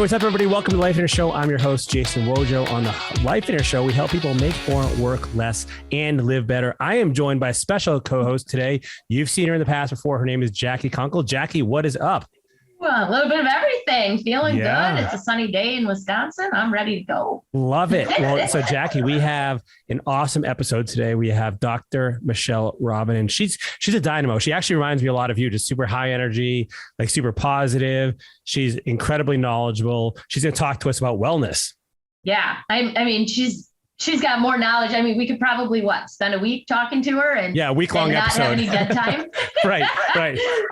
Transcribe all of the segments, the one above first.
What's up, everybody? Welcome to the Life Inner Show. I'm your host, Jason Wojo. On the Life Inner Show, we help people make more, work less, and live better. I am joined by a special co-host today. You've seen her in the past before. Her name is Jackie Kunkel. Jackie, what is up? Well, a little bit of everything. Feeling good. It's a sunny day in Wisconsin. I'm ready to go. Love it. Well, so Jackie, we have an awesome episode today. We have Dr. Michelle Robin, and she's a dynamo. She actually reminds me a lot of you, just super high energy, like super positive. She's incredibly knowledgeable. She's going to talk to us about wellness. Yeah. I mean, she's got more knowledge. I mean, we could probably spend a week talking to her and a week-long episode. Not have any dead time. Right.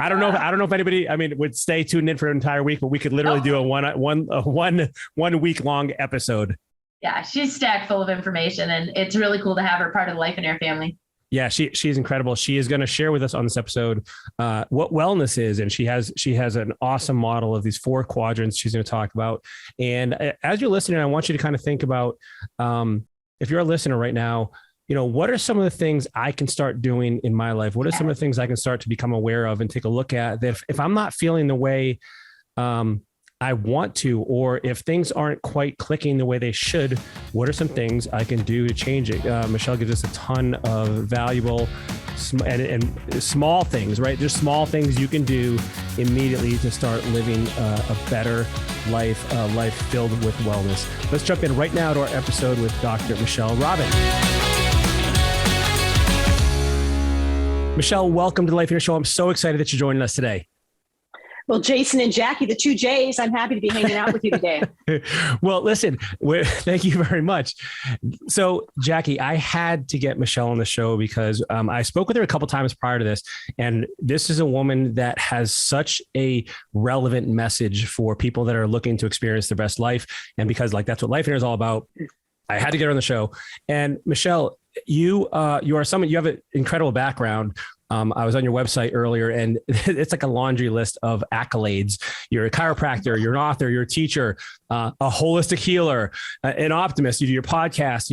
I don't know if anybody, would stay tuned in for an entire week, but we could literally do a one week long episode. Yeah, she's stacked full of information, and it's really cool to have her part of the Life and Air family. Yeah, she's incredible. She is going to share with us on this episode what wellness is, and she has an awesome model of these 4 quadrants she's going to talk about. And as you're listening, I want you to kind of think about, if you're a listener right now, what are some of the things I can start doing in my life? What are some of the things I can start to become aware of and take a look at that if I'm not feeling the way I want to, or if things aren't quite clicking the way they should, what are some things I can do to change it? Michelle gives us a ton of valuable and small things, right? There's small things you can do immediately to start living a better life, a life filled with wellness. Let's jump in right now to our episode with Dr. Michelle Robin. Michelle, welcome to the Life Inner Show. I'm so excited that you're joining us today. Well, Jason and Jackie, the 2 J's, I'm happy to be hanging out with you today. Well, listen, thank you very much. So, Jackie, I had to get Michelle on the show because I spoke with her a couple of times prior to this, and this is a woman that has such a relevant message for people that are looking to experience their best life. And because that's what Life Inner is all about, I had to get her on the show. And Michelle, you have an incredible background. I was on your website earlier, and it's like a laundry list of accolades. You're a chiropractor, you're an author, you're a teacher, a holistic healer, an optimist. You do your podcast.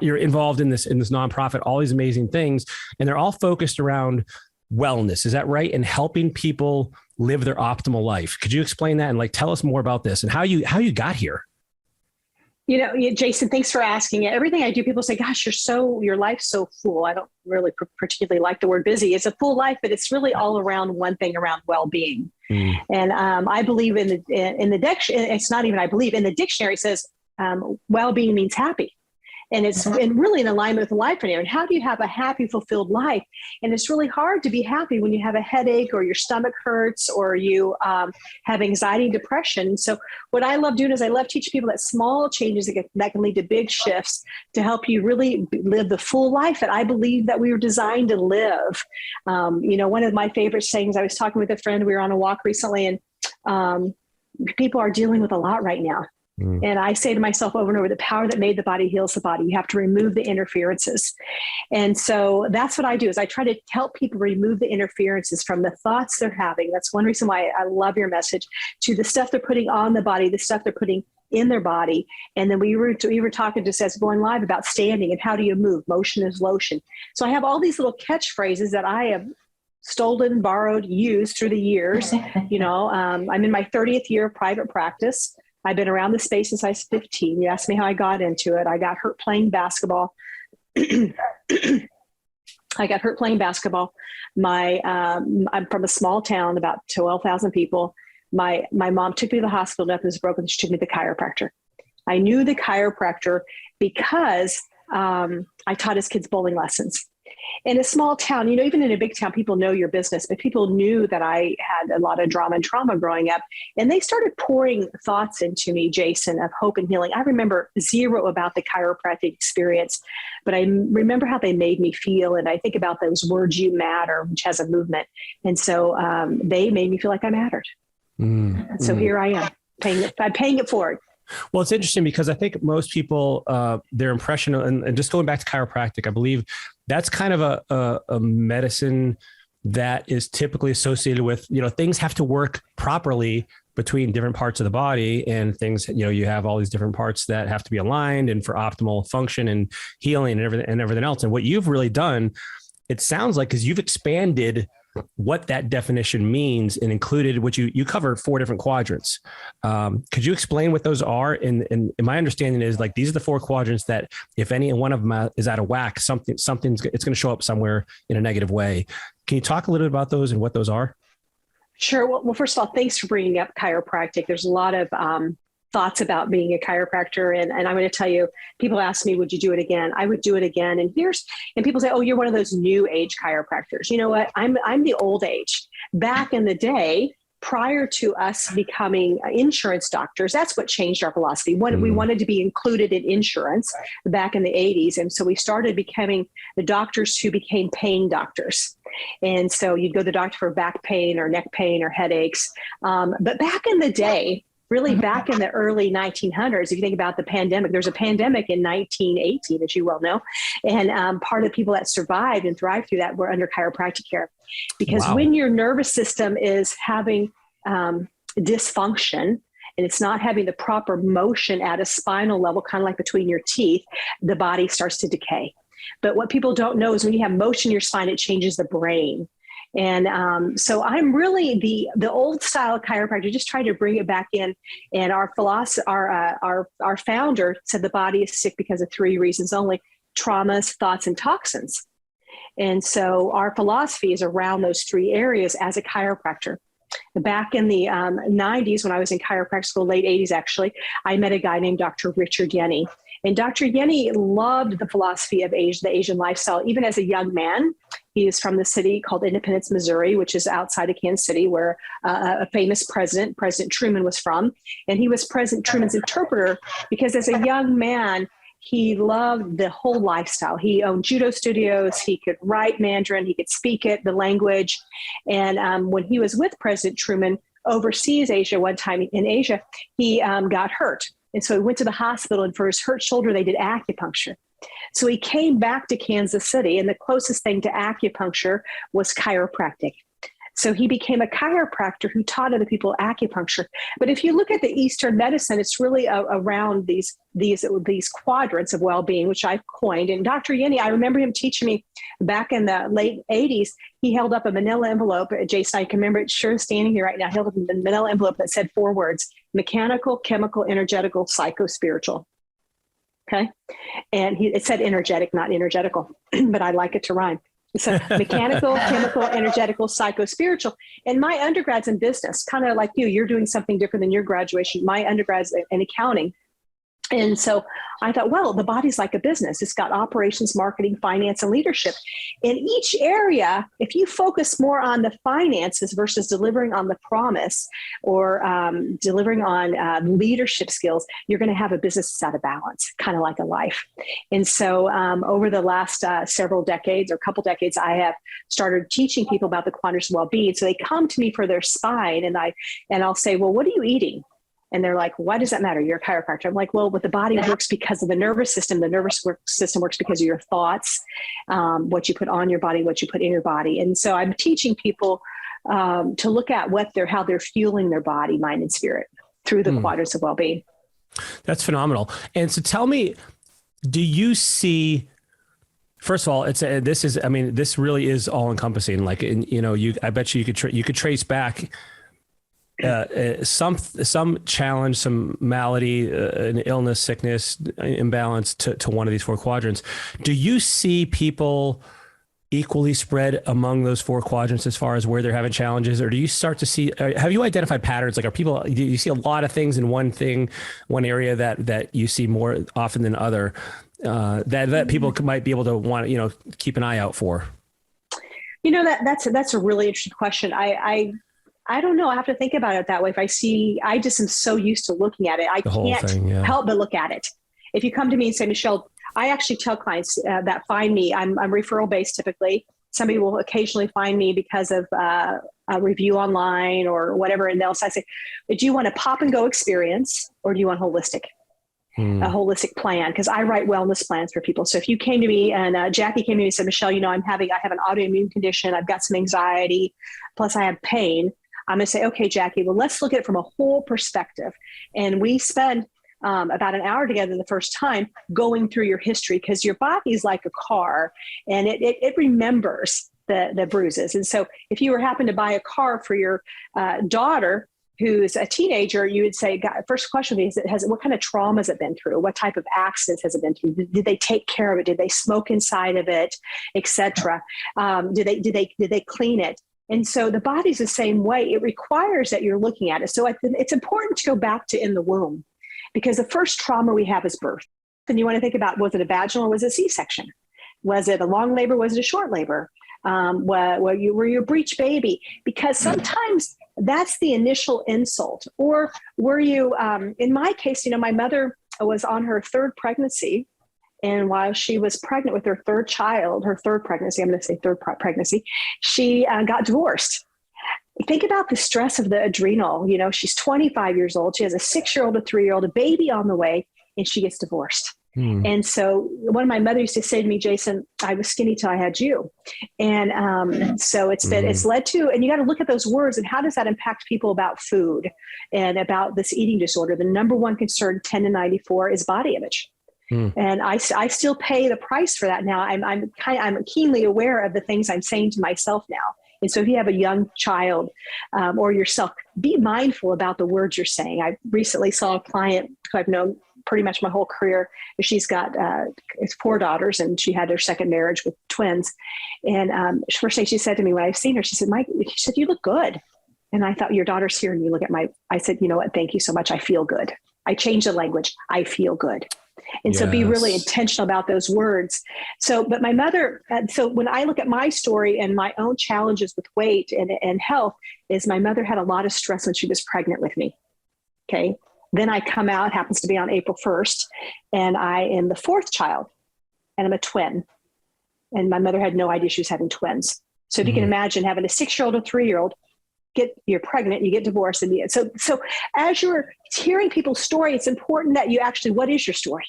You're involved in this nonprofit. All these amazing things, and they're all focused around wellness. Is that right? And helping people live their optimal life. Could you explain that and tell us more about this and how you got here? Jason, thanks for asking it. Everything I do, people say, gosh, your life's so full. I don't really particularly like the word busy. It's a full life, but it's really all around one thing, around well-being. And I believe in the dictionary, it's not even I believe, in the dictionary it says well-being means happy. And it's really in alignment with Life Inner. And how do you have a happy, fulfilled life? And it's really hard to be happy when you have a headache or your stomach hurts or you have anxiety, depression. So what I love doing is I love teaching people that small changes that can lead to big shifts to help you really live the full life that I believe that we were designed to live. One of my favorite sayings, I was talking with a friend, we were on a walk recently, and people are dealing with a lot right now. And I say to myself over and over, the power that made the body heals the body. You have to remove the interferences. And so that's what I do is I try to help people remove the interferences from the thoughts they're having. That's one reason why I love your message, to the stuff they're putting on the body, the stuff they're putting in their body. And then we were talking just as going live about standing and how do you move? Motion is lotion. So I have all these little catchphrases that I have stolen, borrowed, used through the years. I'm in my 30th year of private practice. I've been around the space since I was 15. You asked me how I got into it. I got hurt playing basketball. I'm from a small town, about 12,000 people. My mom took me to the hospital. Nothing was broken. She took me to the chiropractor. I knew the chiropractor because I taught his kids bowling lessons. In a small town, even in a big town, people know your business, but people knew that I had a lot of drama and trauma growing up. And they started pouring thoughts into me, Jason, of hope and healing. I remember zero about the chiropractic experience, but I remember how they made me feel. And I think about those words, you matter, which has a movement. And so they made me feel like I mattered. So here I am, I'm paying it forward. Well, it's interesting because I think most people, their impression, and just going back to chiropractic, I believe that's kind of a medicine that is typically associated with, things have to work properly between different parts of the body, and things, you have all these different parts that have to be aligned and for optimal function and healing and everything else. And what you've really done, it sounds like, is you've expanded what that definition means, and included what you covered 4 different quadrants. Could you explain what those are? And my understanding is like, these are the 4 quadrants that if any one of them is out of whack, it's going to show up somewhere in a negative way. Can you talk a little bit about those and what those are? Sure. Well, first of all, thanks for bringing up chiropractic. There's a lot of thoughts about being a chiropractor. And I'm going to tell you, people ask me, would you do it again? I would do it again. And people say, oh, you're one of those new age chiropractors. You know what? I'm the old age. Back in the day, prior to us becoming insurance doctors, that's what changed our philosophy. We wanted to be included in insurance back in the 80s. And so we started becoming the doctors who became pain doctors. And so you'd go to the doctor for back pain or neck pain or headaches. But back in the day, really back in the early 1900s, if you think about the pandemic, there's a pandemic in 1918, as you well know. And part of the people that survived and thrived through that were under chiropractic care. Because when your nervous system is having dysfunction and it's not having the proper motion at a spinal level, kind of like between your teeth, the body starts to decay. But what people don't know is when you have motion in your spine, it changes the brain. And so I'm really the old style chiropractor, just trying to bring it back in. And our founder said the body is sick because of 3 reasons only: traumas, thoughts, and toxins. And so our philosophy is around those 3 areas as a chiropractor. Back in the 90s, when I was in chiropractic school, late 80s actually, I met a guy named Dr. Richard Yenny. And Dr. Yenny loved the philosophy of the Asian lifestyle. Even as a young man, he is from the city called Independence, Missouri, which is outside of Kansas City, where a famous President Truman, was from. And he was President Truman's interpreter because as a young man, he loved the whole lifestyle. He owned judo studios. He could write Mandarin. He could speak it, the language. And when he was with President Truman overseas Asia, one time in Asia, he got hurt. And so he went to the hospital, and for his hurt shoulder, they did acupuncture. So he came back to Kansas City, and the closest thing to acupuncture was chiropractic. So he became a chiropractor who taught other people acupuncture. But if you look at the Eastern medicine, it's really around these quadrants of well-being, which I've coined. And Dr. Yenny, I remember him teaching me back in the late 80s. He held up a manila envelope. Jason, I can remember it sure standing here right now. He held up a manila envelope that said 4 words: mechanical, chemical, energetical, psycho-spiritual. Okay. And it said energetic, not energetical, but I like it to rhyme. So mechanical, chemical, energetical, psycho-spiritual. And my undergrad's in business, kind of like you're doing something different than your graduation. My undergrad's in accounting. And so I thought, well, the body's like a business. It's got operations, marketing, finance, and leadership. In each area, if you focus more on the finances versus delivering on the promise or delivering on leadership skills, you're going to have a business that's out of balance, kind of like a life. And so over the last several decades or couple decades, I have started teaching people about the quadrants of well-being. So they come to me for their spine, and I'll say, well, what are you eating? And they're like, why does that matter? You're a chiropractor. I'm like, well, but the body works because of the nervous system. The nervous system works because of your thoughts, what you put on your body, what you put in your body. And so I'm teaching people to look at how they're fueling their body, mind, and spirit through the quadrants of well-being. That's phenomenal. And so tell me, do you see, first of all, this really is all encompassing. Like, I bet you could trace back some challenge, some malady, an illness, sickness, imbalance to one of these 4 quadrants. Do you see people equally spread among those 4 quadrants as far as where they're having challenges, or do you start to see? Have you identified patterns? Like, do you see a lot of things in one area that you see more often than other that people might be able to want to keep an eye out for? That's a really interesting question. I don't know. I have to think about it that way. I just am so used to looking at it. I can't help but look at it. If you come to me and say, Michelle, I actually tell clients that find me, I'm referral based typically. Somebody will occasionally find me because of a review online or whatever. And I say, do you want a pop and go experience, or do you want holistic? A holistic plan, because I write wellness plans for people. So if you came to me and Jackie came to me and said, Michelle, I have an autoimmune condition, I've got some anxiety, plus I have pain. I'm going to say, okay, Jackie, well, let's look at it from a whole perspective. And we spend about an hour together the first time going through your history, because your body is like a car, and it remembers the bruises. And so if you were happen to buy a car for your daughter, who's a teenager, you would say, God, first question would be, what kind of trauma has it been through? What type of accidents has it been through? Did they take care of it? Did they smoke inside of it, et cetera? Did they clean it? And so the body's the same way. It requires that you're looking at it. So it's important to go back to in the womb, because the first trauma we have is birth. And you want to think about, was it a vaginal or was it a C-section? Was it a long labor? Was it a short labor? Were you a breech baby? Because sometimes that's the initial insult. Or were you, in my case, my mother was on her third pregnancy. And while she was pregnant with her third pregnancy, I'm going to say third pregnancy, she got divorced. Think about the stress of the adrenal. She's 25 years old. She has a 6-year-old, a 3-year-old, a baby on the way, and she gets divorced. And so one of my mother used to say to me, Jason, I was skinny till I had you. And so it's led to, and you got to look at those words and how does that impact people about food and about this eating disorder? The number one concern, 10 to 94, is body image. And I still pay the price for that now. I'm keenly aware of the things I'm saying to myself now. And so if you have a young child or yourself, be mindful about the words you're saying. I recently saw a client who I've known pretty much my whole career. She's got 4 daughters, and she had her second marriage with twins. And first thing she said to me when I've seen her, she said, Mike, she said, you look good. And I thought, your daughter's here and you look at I said, you know what? Thank you so much. I feel good. I changed the language. I feel good. And so be really intentional about those words. So, but my mother, so when I look at my story and my own challenges with weight and health, is my mother had a lot of stress when she was pregnant with me. Okay. Then I come out, happens to be on April 1st, and I am the 4th child, and I'm a twin. And my mother had no idea she was having twins. So if you can imagine having a 6-year-old, a 3-year-old, you're pregnant, you get divorced. And so as you're hearing people's story, it's important that you actually, what is your story?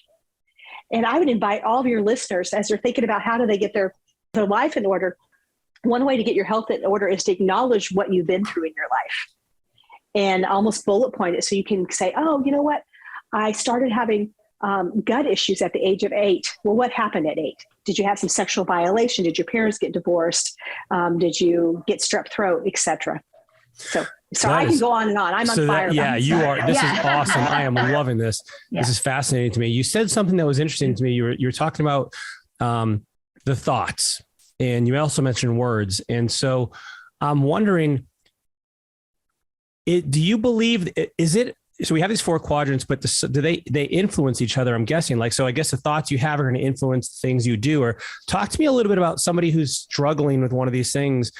And I would invite all of your listeners, as they're thinking about how do they get their life in order, one way to get your health in order is to acknowledge what you've been through in your life and almost bullet point it. So you can say, oh, you know what? I started having gut issues at the age of 8. Well, what happened at 8? Did you have some sexual violation? Did your parents get divorced? Did you get strep throat, et cetera? So I can go on and on. I'm on fire. Yeah, you are. This is awesome. I am loving this. Yeah. This is fascinating to me. You said something that was interesting to me. You were talking about the thoughts, and you also mentioned words. And so I'm wondering, do you believe, so we have these 4 quadrants, but do they influence each other? I'm guessing. So I guess the thoughts you have are going to influence the things you do. Or talk to me a little bit about somebody who's struggling with one of these things.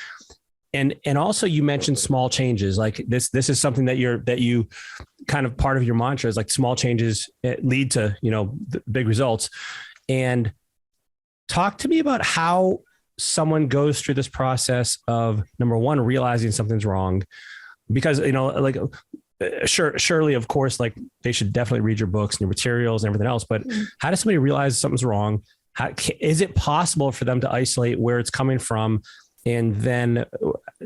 And also you mentioned small changes. Like this is something that you kind of part of your mantra is like small changes lead to, the big results. And talk to me about how someone goes through this process of, number one, realizing something's wrong. Because, surely, of course, like they should definitely read your books and your materials and everything else. But how does somebody realize something's wrong? Is it possible for them to isolate where it's coming from and then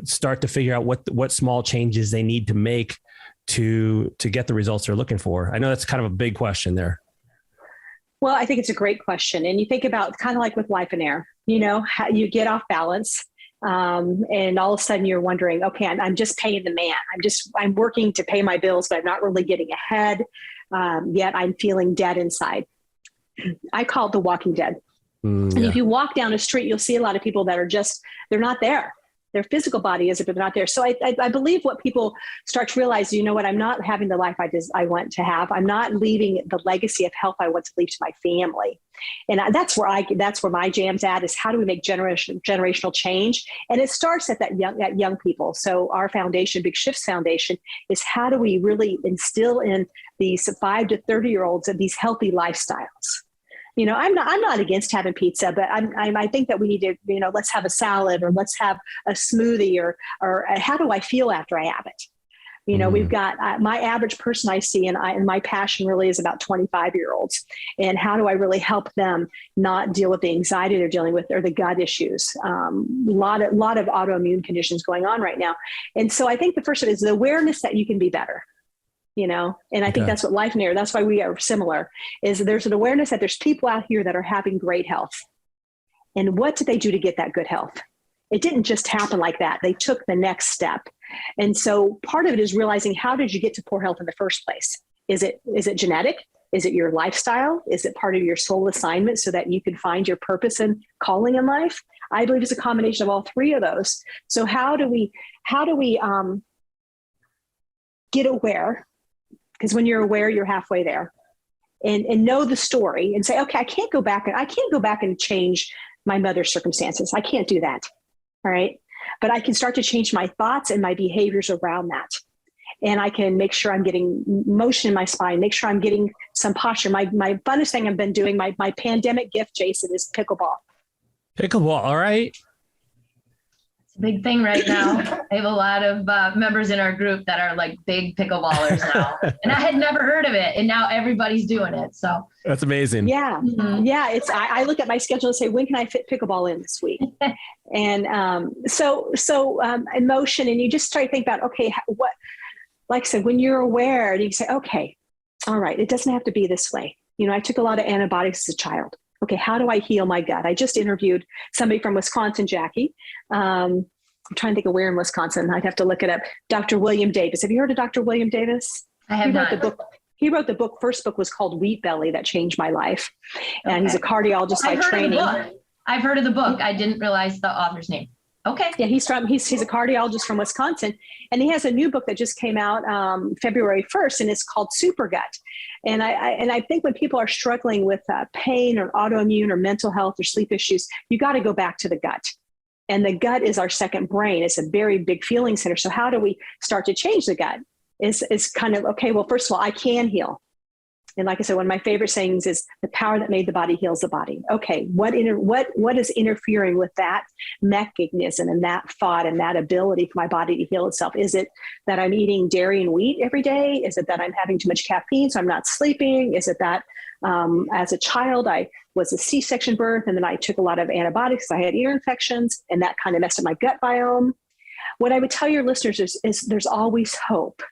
start to figure out what small changes they need to make to get the results they're looking for? I know that's kind of a big question there. Well, I think it's a great question. And you think about kind of like with life and air, how you get off balance. And all of a sudden you're wondering, okay, I'm just paying the man. I'm working to pay my bills, but I'm not really getting ahead. Yet I'm feeling dead inside. I call it the walking dead. And if you walk down a street, you'll see a lot of people that are they're not there. Their physical body is, but they're not there. So I believe what people start to realize, you know what, I'm not having the life I want to have. I'm not leaving the legacy of health I want to leave to my family. And that's where my jam's at, is how do we make generational change? And it starts at young people. So our foundation, Big Shifts Foundation, is how do we really instill in these 5 to 30-year-olds of these healthy lifestyles? I'm not against having pizza, but I think that we need to, let's have a salad, or let's have a smoothie, or how do I feel after I have it? We've got my average person I see, and my passion really is about 25-year-olds. And how do I really help them not deal with the anxiety they're dealing with, or the gut issues? A lot of autoimmune conditions going on right now. And so I think the first one is the awareness that you can be better. And I think that's what Life and Air, that's why we are similar, is there's an awareness that there's people out here that are having great health. And what do they do to get that good health? It didn't just happen like that. They took the next step. And so part of it is realizing, how did you get to poor health in the first place? Is it genetic? Is it your lifestyle? Is it part of your soul assignment so that you can find your purpose and calling in life? I believe it's a combination of all three of those. So how do we get aware? Because when you're aware, you're halfway there, and know the story and say, okay, I can't go back and change my mother's circumstances. I can't do that. All right. But I can start to change my thoughts and my behaviors around that. And I can make sure I'm getting motion in my spine, make sure I'm getting some posture. My funnest thing I've been doing, my pandemic gift, Jason, is pickleball. Pickleball. All right. It's a big thing right now. I have a lot of members in our group that are like big pickleballers now. And I had never heard of it. And now everybody's doing it. So that's amazing. Yeah. Mm-hmm. Yeah. I look at my schedule and say, when can I fit pickleball in this week? And so emotion, and you just start to think about, okay, what, like I said, when you're aware, you say, okay, all right, it doesn't have to be this way. You know, I took a lot of antibiotics as a child. Okay, how do I heal my gut? I just interviewed somebody from Wisconsin, Jackie. I'm trying to think of where in Wisconsin. I'd have to look it up. Dr. William Davis. Have you heard of Dr. William Davis? I have not. He wrote the book. First book was called Wheat Belly, that changed my life. And he's a cardiologist by training. I've heard of the book. I didn't realize the author's name. Okay. Yeah, he's a cardiologist from Wisconsin, and he has a new book that just came out February 1st, and it's called Super Gut. And I think when people are struggling with pain or autoimmune or mental health or sleep issues, you got to go back to the gut. And the gut is our second brain. It's a very big feeling center. So how do we start to change the gut? It's kind of, okay, well, first of all, I can heal. And like I said, one of my favorite sayings is, the power that made the body heals the body. Okay, what is interfering with that mechanism and that thought and that ability for my body to heal itself? Is it that I'm eating dairy and wheat every day? Is it that I'm having too much caffeine so I'm not sleeping? Is it that as a child I was a C-section birth and then I took a lot of antibiotics, I had ear infections, and that kind of messed up my gut biome? What I would tell your listeners is there's always hope.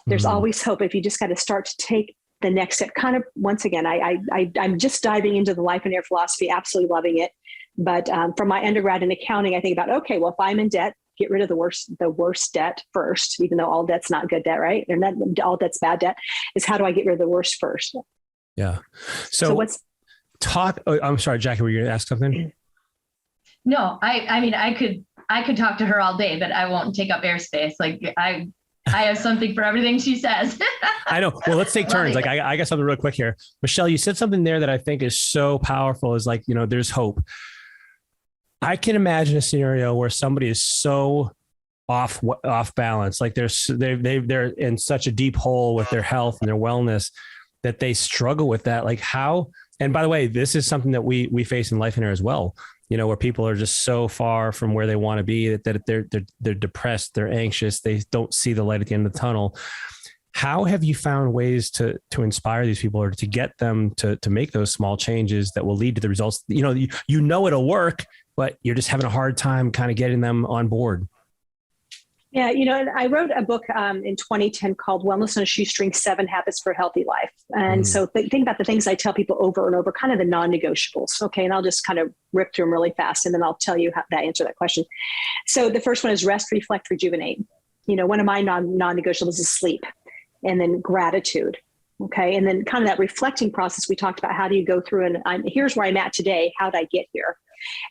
There's always hope if you just got to start to take the next step. Kind of, once again, I'm just diving into the life and air philosophy, absolutely loving it. But from my undergrad in accounting, I think about, okay, well, if I'm in debt, get rid of the worst debt first, even though all debt's not good debt, right? Or not all debt's bad debt. Is how do I get rid of the worst first? Yeah. So I'm sorry, Jackie, were you going to ask something? No, I mean, I could talk to her all day, but I won't take up airspace. Like I have something for everything she says. I know. Well, let's take turns. Like I got something real quick here. Michelle, you said something there that I think is so powerful, is like, there's hope. I can imagine a scenario where somebody is so off balance. Like they're in such a deep hole with their health and their wellness that they struggle with that. Like how, and by the way, this is something that we face in Life and Air as well. Where people are just so far from where they want to be that they're depressed, they're anxious, they don't see the light at the end of the tunnel. How have you found ways to inspire these people, or to get them to make those small changes that will lead to the results? It'll work, but you're just having a hard time kind of getting them on board. Yeah, I wrote a book in 2010 called Wellness on a Shoestring: 7 Habits for a Healthy Life. And so think about the things I tell people over and over, kind of the non-negotiables. Okay, and I'll just kind of rip through them really fast, and then I'll tell you how to answer that question. So the first one is rest, reflect, rejuvenate. One of my non-negotiables is sleep, and then gratitude. Okay, and then kind of that reflecting process we talked about. How do you go through and here's where I'm at today. How did I get here?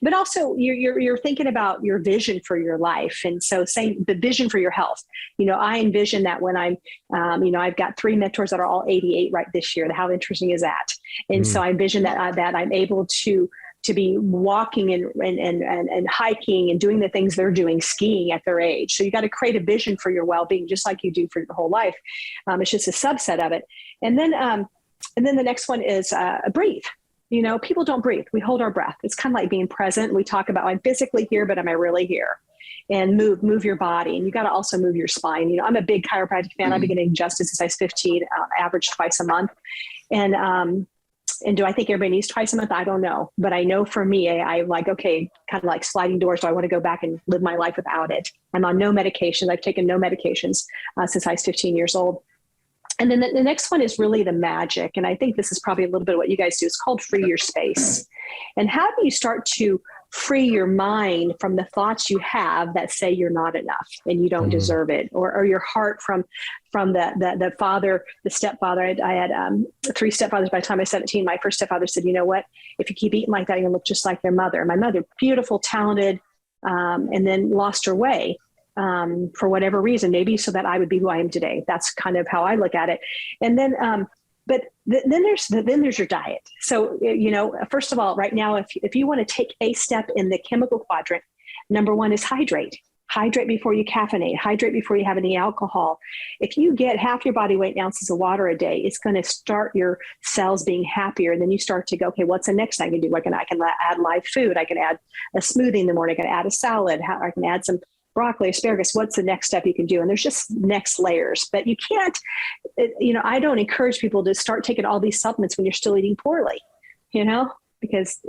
But also you're thinking about your vision for your life. And so saying the vision for your health, I envision that when I'm, I've got 3 mentors that are all 88 right this year. How interesting is that? And so I envision that I'm able to be walking and hiking and doing the things they're doing, skiing at their age. So you got to create a vision for your well-being, just like you do for your whole life. It's just a subset of it. And then the next one is breathe. People don't breathe. We hold our breath. It's kind of like being present. We talk about, I'm physically here, but am I really here? And move your body. And you got to also move your spine. I'm a big chiropractic fan. I've been getting adjusted since I was 15, average twice a month. And do I think everybody needs twice a month? I don't know. But I know for me, I'm like, okay, kind of like sliding doors. Do I want to go back and live my life without it? I'm on no medications. I've taken no medications since I was 15 years old. And then the next one is really the magic. And I think this is probably a little bit of what you guys do. It's called free your space. And how do you start to free your mind from the thoughts you have that say you're not enough and you don't deserve it, or your heart from the father, the stepfather. I had 3 stepfathers by the time I was 17. My first stepfather said, you know what, if you keep eating like that, you're gonna look just like your mother. My mother, beautiful, talented, and then lost her way for whatever reason, maybe so that I would be who I am today. That's kind of how I look at it. And then then there's your diet. So, first of all, right now, if you want to take a step in the chemical quadrant, number 1 is hydrate. Hydrate before you caffeinate. Hydrate before you have any alcohol. If you get half your body weight in ounces of water a day, it's going to start your cells being happier. And then you start to go, okay, what's the next thing I can do? I can add live food. I can add a smoothie in the morning. I can add a salad. I can add some broccoli, asparagus. What's the next step you can do? And there's just next layers, but you can't, I don't encourage people to start taking all these supplements when you're still eating poorly, because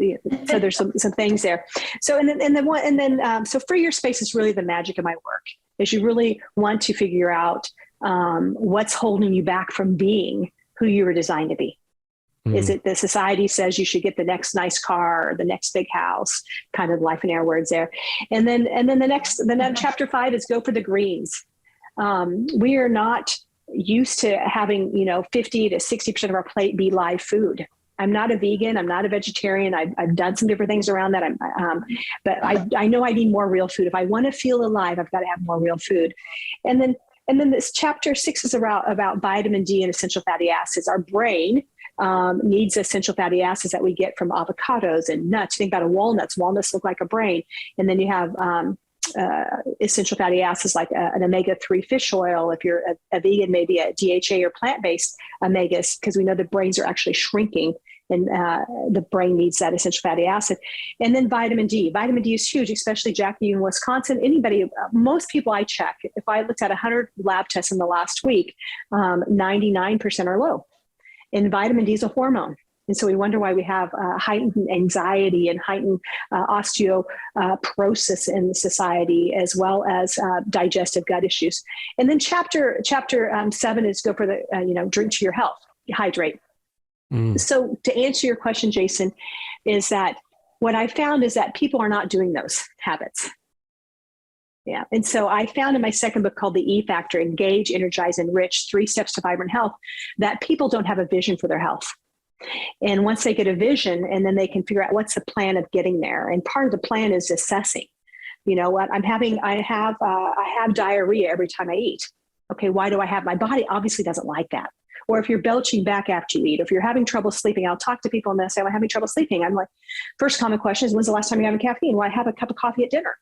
so there's some things there. So, so free your space is really the magic of my work, is you really want to figure out what's holding you back from being who you were designed to be. Is it the society says you should get the next nice car or the next big house, kind of life and air words there. And then the next chapter 5 is go for the greens. We are not used to having, 50 to 60% of our plate be live food. I'm not a vegan. I'm not a vegetarian. I've done some different things around that. But I know I need more real food. If I want to feel alive, I've got to have more real food. And then this chapter 6 is about vitamin D and essential fatty acids. Our brain needs essential fatty acids that we get from avocados and nuts. Think about walnuts. Walnuts look like a brain. And then you have essential fatty acids like an omega-3 fish oil. If you're a vegan, maybe a DHA or plant-based omegas, because we know the brains are actually shrinking and the brain needs that essential fatty acid. And then vitamin D. Vitamin D is huge, especially Jackie in Wisconsin. Anybody, most people I check, if I looked at 100 lab tests in the last week, 99% are low. And vitamin D is a hormone. And so we wonder why we have heightened anxiety and heightened osteoporosis in society, as well as digestive gut issues. And then chapter 7 is go for the, drink to your health, hydrate. So to answer your question, Jason, is that what I found is that people are not doing those habits. Yeah. And so I found in my second book called The E Factor, Engage, Energize, Enrich, 3 Steps to Vibrant Health, that people don't have a vision for their health. And once they get a vision, and then they can figure out what's the plan of getting there. And part of the plan is assessing, what I have diarrhea every time I eat. Okay. Why do I have, my body obviously doesn't like that. Or if you're belching back after you eat, if you're having trouble sleeping, I'll talk to people and they'll say, I'm having trouble sleeping. I'm like, first common question is, when's the last time you had caffeine? Well, I have a cup of coffee at dinner.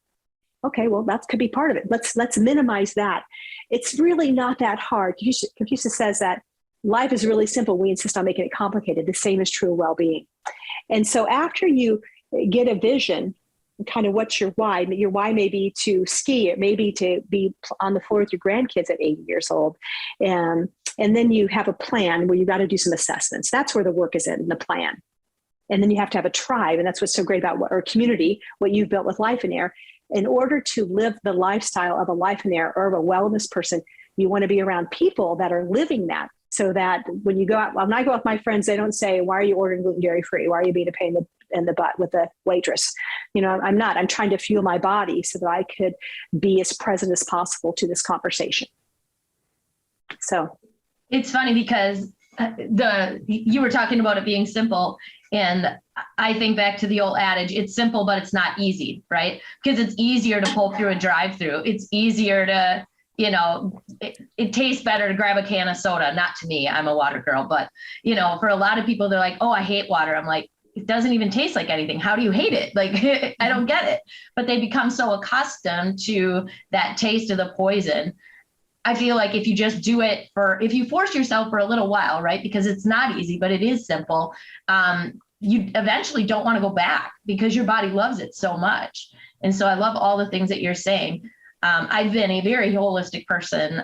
Okay, well, that could be part of it. Let's minimize that. It's really not that hard. Confucius says that life is really simple. We insist on making it complicated. The same is true of well-being. And so after you get a vision, kind of what's your why? Your why may be to ski. It may be to be on the floor with your grandkids at 80 years old. And then you have a plan where you got to do some assessments. That's where the work is in the plan. And then you have to have a tribe. And that's what's so great about our community, what you've built with Life in Air. In order to live the lifestyle of a Life in Air or of a wellness person, you want to be around people that are living that, so that when you go out, when I go out with my friends, they don't say, why are you ordering gluten dairy free? Why are you being a pain in the butt with the waitress? I'm not. I'm trying to fuel my body so that I could be as present as possible to this conversation. So it's funny because you were talking about it being simple. And I think back to the old adage, it's simple, but it's not easy, right? Because it's easier to pull through a drive-through. It's easier to, it tastes better to grab a can of soda. Not to me, I'm a water girl, but for a lot of people, they're like, oh, I hate water. I'm like, it doesn't even taste like anything. How do you hate it? Like, I don't get it. But they become so accustomed to that taste of the poison. I feel like if you just do it if you force yourself for a little while, right? Because it's not easy, but it is simple. You eventually don't want to go back because your body loves it so much. And so I love all the things that you're saying. I've been a very holistic person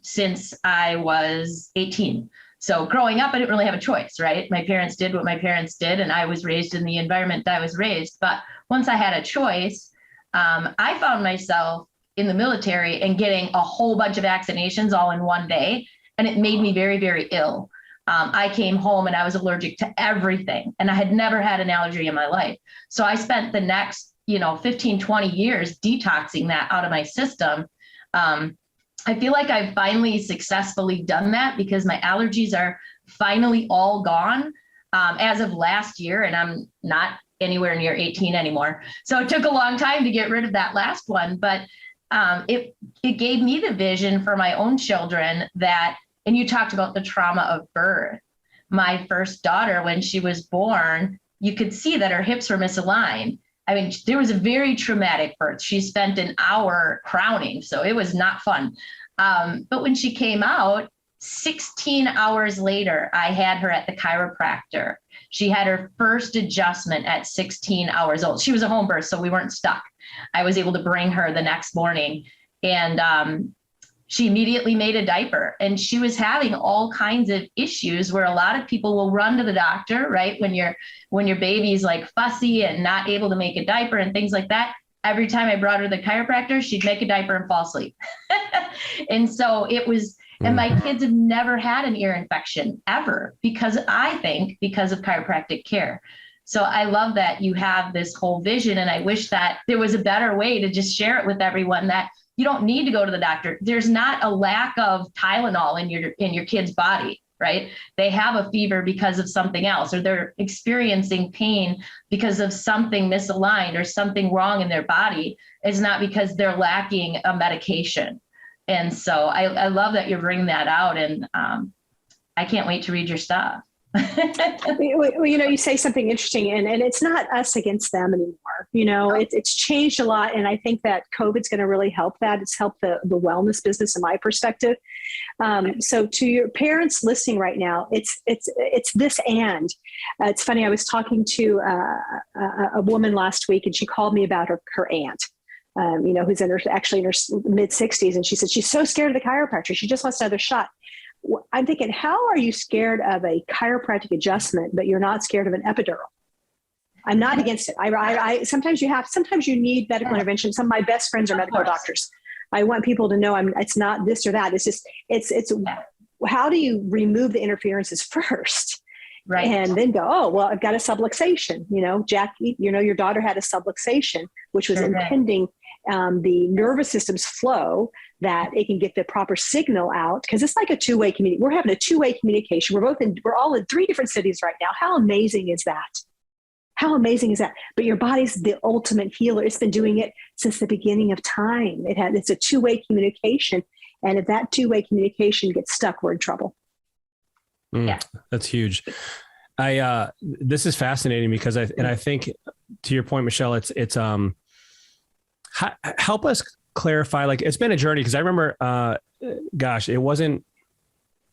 since I was 18. So growing up, I didn't really have a choice, right? My parents did what my parents did, and I was raised in the environment that I was raised. But once I had a choice, I found myself in the military and getting a whole bunch of vaccinations all in one day. And it made me very, very ill. I came home and I was allergic to everything, and I had never had an allergy in my life. So I spent the next, 15, 20 years detoxing that out of my system. I feel like I've finally successfully done that because my allergies are finally all gone as of last year, and I'm not anywhere near 18 anymore. So it took a long time to get rid of that last one, but it gave me the vision for my own children that, and you talked about the trauma of birth. My first daughter, when she was born, you could see that her hips were misaligned. I mean, there was a very traumatic birth. She spent an hour crowning, so it was not fun. But when she came out, 16 hours later, I had her at the chiropractor. She had her first adjustment at 16 hours old. She was a home birth, so we weren't stuck. I was able to bring her the next morning, and she immediately made a diaper, and she was having all kinds of issues where a lot of people will run to the doctor, right? When your baby's like fussy and not able to make a diaper and things like that. Every time I brought her to the chiropractor, she'd make a diaper and fall asleep. And so it was, and my kids have never had an ear infection ever because of chiropractic care. So I love that you have this whole vision, and I wish that there was a better way to just share it with everyone, that you don't need to go to the doctor. There's not a lack of Tylenol in your kid's body, right? They have a fever because of something else, or they're experiencing pain because of something misaligned or something wrong in their body. It's not because they're lacking a medication. And so I love that you're bringing that out, and I can't wait to read your stuff. Well, you say something interesting, and it's not us against them anymore. It's changed a lot. And I think that COVID's going to really help that. It's helped the wellness business in my perspective. So to your parents listening right now, it's this, and it's funny. I was talking to a woman last week, and she called me about her aunt, who's in her mid 60s. And she said, she's so scared of the chiropractor. She just wants another shot. I'm thinking, how are you scared of a chiropractic adjustment, but you're not scared of an epidural? I'm not against it. I sometimes you need medical intervention. Some of my best friends are medical doctors. I want people to know it's not this or that. It's just, it's how do you remove the interferences first? Right. And then go, oh, well, I've got a subluxation. Jackie, your daughter had a subluxation, which was impeding the nervous system's flow, that it can get the proper signal out, because it's like a two-way communication. We're having a two-way communication. We're all in 3 different cities right now. How amazing is that? How amazing is that? But your body's the ultimate healer. It's been doing it since the beginning of time. It's a two-way communication. And if that two-way communication gets stuck, we're in trouble. Yeah, that's huge. This is fascinating because I think, to your point, Michelle, it's help us clarify. Like, it's been a journey, because I remember, it wasn't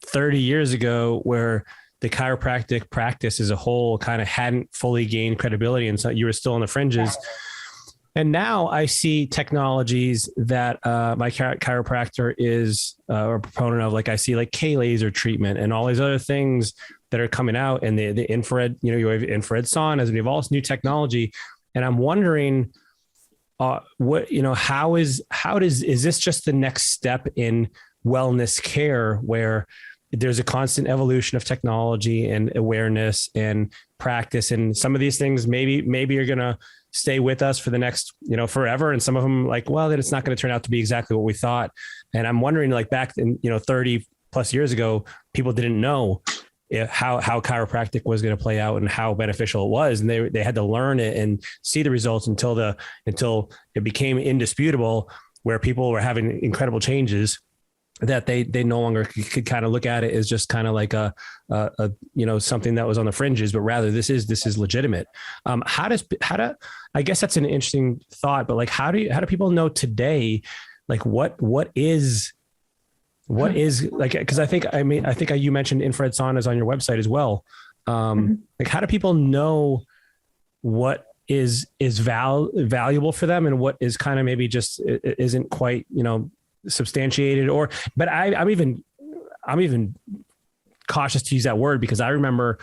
30 years ago where the chiropractic practice as a whole kind of hadn't fully gained credibility, and so you were still on the fringes. And now I see technologies that my chiropractor is a proponent of. Like, I see like K-laser treatment and all these other things that are coming out, and the infrared, you have infrared saunas, and we have all this new technology. And I'm wondering, is this just the next step in wellness care, where there's a constant evolution of technology and awareness and practice, and some of these things maybe are going to stay with us for the next, forever. And some of them, like, well, then it's not going to turn out to be exactly what we thought. And I'm wondering, like, back in, 30 plus years ago, people didn't know how chiropractic was going to play out and how beneficial it was. And they had to learn it and see the results until it became indisputable, where people were having incredible changes, that they no longer could kind of look at it as just kind of like a something that was on the fringes, but rather this is legitimate. I guess that's an interesting thought, but like, how do people know today, like what is like, because I think you mentioned infrared saunas on your website as well. Like, how do people know what is valuable for them, and what is kind of maybe just isn't quite, substantiated? But I'm even cautious to use that word, because I remember